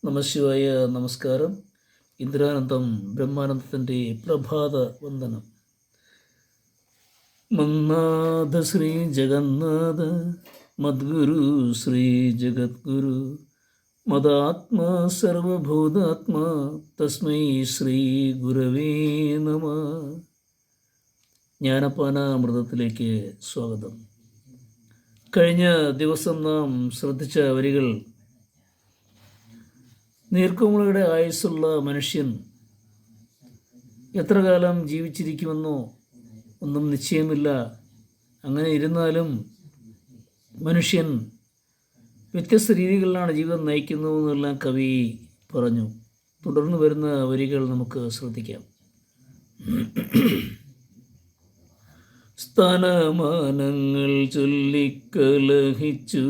നമശിവായ. നമസ്കാരം. ഇന്ദിരാനന്ദം ബ്രഹ്മാനന്ദത്തിൻ്റെ പ്രഭാത വന്ദനം. മന്നാഥ ശ്രീ ജഗന്നാഥ മദ്ഗുരു ശ്രീ ജഗദ്ഗുരു മദാത്മാ സർവഭൂതാത്മാ തസ്മൈ ശ്രീ ഗുരവേ നമഃ. ജ്ഞാനപാനാമൃതത്തിലേക്ക് സ്വാഗതം. കഴിഞ്ഞ ദിവസം നാം ശ്രദ്ധിച്ച വരികൾ: നീർക്കുമിളയുടെ ആയുസ്സുള്ള മനുഷ്യൻ എത്ര കാലം ജീവിച്ചിരിക്കുമെന്നോ ഒന്നും നിശ്ചയമില്ല. അങ്ങനെ ഇരുന്നാലും മനുഷ്യൻ വ്യത്യസ്ത രീതികളിലാണ് ജീവിതം നയിക്കുന്നതെന്നെല്ലാം കവി പറഞ്ഞു. തുടർന്ന് വരുന്ന വരികൾ നമുക്ക് ശ്രദ്ധിക്കാം. സ്ഥാനമാനങ്ങൾ ചൊല്ലിക്കലഹിച്ചു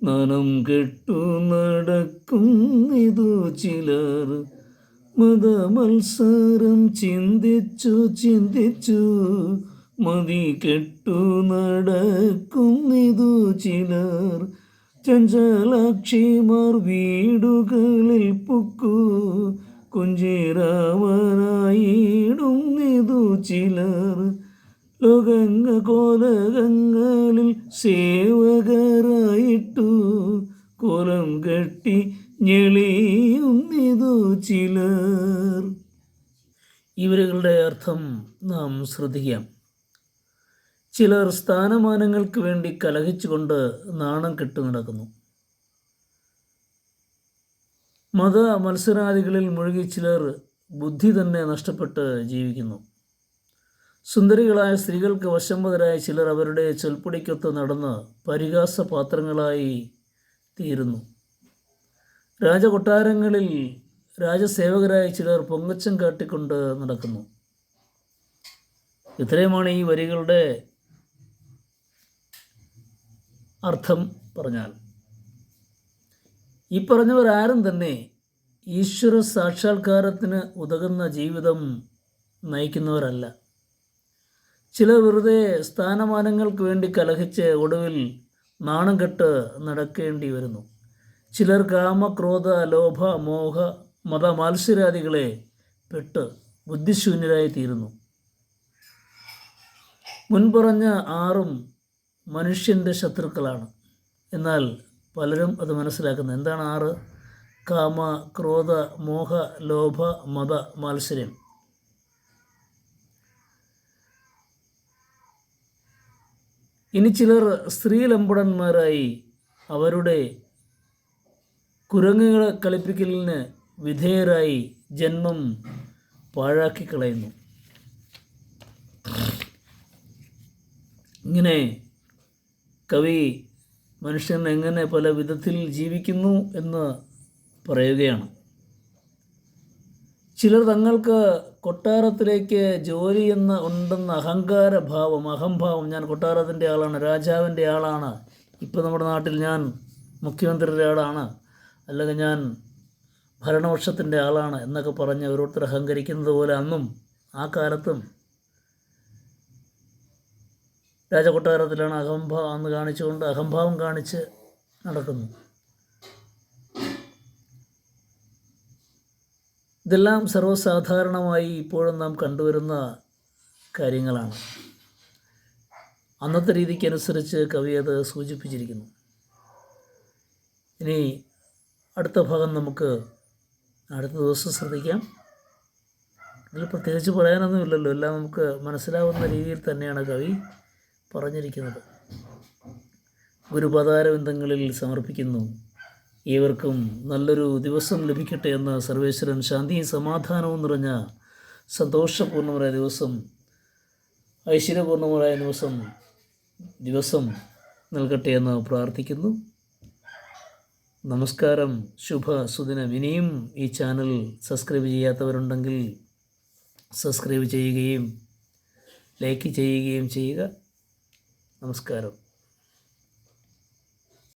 നാണം കെട്ടു നടക്കുന്നിതു ചിലർ, മതമത്സരം ചിന്തിച്ചു മതി കെട്ടു നടക്കുന്നിതു ചിലർ, ചഞ്ചലാക്ഷിമാർ വീടുകളിൽ പുക്കു കുഞ്ചിരാമനായിടുന്നിതു ചിലർ, കോലകങ്ങളിൽ സേവകരായിട്ടു കോലം കെട്ടി ഞെളിയുന്നിതു ചിലർ. ഇവരുടെ അർത്ഥം നാം ശ്രദ്ധിക്കാം. ചിലർ സ്ഥാനമാനങ്ങൾക്ക് വേണ്ടി കലഹിച്ചുകൊണ്ട് നാണം കെട്ടു നടക്കുന്നു. മത മത്സരാദികളിൽ മുഴുകി ചിലർ ബുദ്ധി തന്നെ നഷ്ടപ്പെട്ട് ജീവിക്കുന്നു. സുന്ദരികളായ സ്ത്രീകൾക്ക് വശംവദരായ ചിലർ അവരുടെ ചൊൽപ്പടിക്കൊത്ത് നടന്ന് പരിഹാസപാത്രങ്ങളായി തീരുന്നു. രാജകൊട്ടാരങ്ങളിൽ രാജസേവകരായ ചിലർ പൊങ്ങച്ചം കാട്ടിക്കൊണ്ട് നടക്കുന്നു. ഇത്രയുമാണ് ഈ വരികളുടെ അർത്ഥം പറഞ്ഞാൽ. ഈ പറഞ്ഞവരാരും തന്നെ ഈശ്വര സാക്ഷാത്കാരത്തിന് ഉതകുന്ന ജീവിതം നയിക്കുന്നവരല്ല. ചിലർ വെറുതെ സ്ഥാനമാനങ്ങൾക്ക് വേണ്ടി കലഹിച്ച് ഒടുവിൽ നാണം കെട്ട് നടക്കേണ്ടി വരുന്നു. ചിലർ കാമ, ക്രോധ, ലോഭ, മോഹ, മതമാത്സരാദികളെ പെട്ട് ബുദ്ധിശൂന്യരായി തീരുന്നു. മുൻപറഞ്ഞ ആറും മനുഷ്യൻ്റെ ശത്രുക്കളാണ്. എന്നാൽ പലരും അത് മനസ്സിലാക്കുന്നത് എന്താണ്? ആറ്: കാമ, ക്രോധ, മോഹ, ലോഭ, മത, മാത്സര്യം. ഇനി ചിലർ സ്ത്രീലമ്പടന്മാരായി അവരുടെ കുരങ്ങുകളെ കളിപ്പിക്കലിന് വിധേയരായി ജന്മം പാഴാക്കി കളയുന്നു. ഇങ്ങനെ കവി മനുഷ്യൻ എങ്ങനെ പല വിധത്തിൽ ജീവിക്കുന്നു എന്ന് പറയുകയാണ്. ചിലർ തങ്ങൾക്ക് കൊട്ടാരത്തിലേക്ക് ജോലി ഉണ്ടെന്ന അഹംഭാവം, ഞാൻ കൊട്ടാരത്തിൻ്റെ ആളാണ്, രാജാവിൻ്റെ ആളാണ്, ഇപ്പോൾ നമ്മുടെ നാട്ടിൽ ഞാൻ മുഖ്യമന്ത്രിയുടെ ആളാണ്, അല്ലെങ്കിൽ ഞാൻ ഭരണപക്ഷത്തിൻ്റെ ആളാണ് എന്നൊക്കെ പറഞ്ഞ് ഓരോരുത്തർ അഹങ്കരിക്കുന്നത് പോലെ അന്നും ആ കാലത്തും രാജകൊട്ടാരത്തിലാണ് എന്ന് കാണിച്ചുകൊണ്ട് അഹംഭാവം കാണിച്ച് നടക്കുന്നു. ഇതെല്ലാം സർവ്വസാധാരണമായി ഇപ്പോഴും നാം കണ്ടുവരുന്ന കാര്യങ്ങളാണ്. അന്നത്തെ രീതിക്കനുസരിച്ച് കവി അത് സൂചിപ്പിച്ചിരിക്കുന്നു. ഇനി അടുത്ത ഭാഗം നമുക്ക് അടുത്ത ദിവസം ശ്രദ്ധിക്കാം. ഇതിൽ പ്രത്യേകിച്ച് പറയാനൊന്നുമില്ലല്ലോ, എല്ലാം നമുക്ക് മനസ്സിലാവുന്ന രീതിയിൽ തന്നെയാണ് കവി പറഞ്ഞിരിക്കുന്നത്. ഗുരുപദാരവിന്ദങ്ങളിൽ സമർപ്പിക്കുന്നു. ഏവർക്കും നല്ലൊരു ദിവസം ലഭിക്കട്ടെ എന്ന് സർവേശ്വരൻ ശാന്തിയും സമാധാനവും നിറഞ്ഞ സന്തോഷപൂർണ്ണമായ ദിവസം, ഐശ്വര്യപൂർണ്ണമായ ദിവസം നൽകട്ടെ എന്ന് പ്രാർത്ഥിക്കുന്നു. നമസ്കാരം. ശുഭ സുദിനം. ഇനിയും ഈ ചാനൽ സബ്സ്ക്രൈബ് ചെയ്യാത്തവരുണ്ടെങ്കിൽ സബ്സ്ക്രൈബ് ചെയ്യുകയും ലൈക്ക് ചെയ്യുകയും ചെയ്യുക. നമസ്കാരം.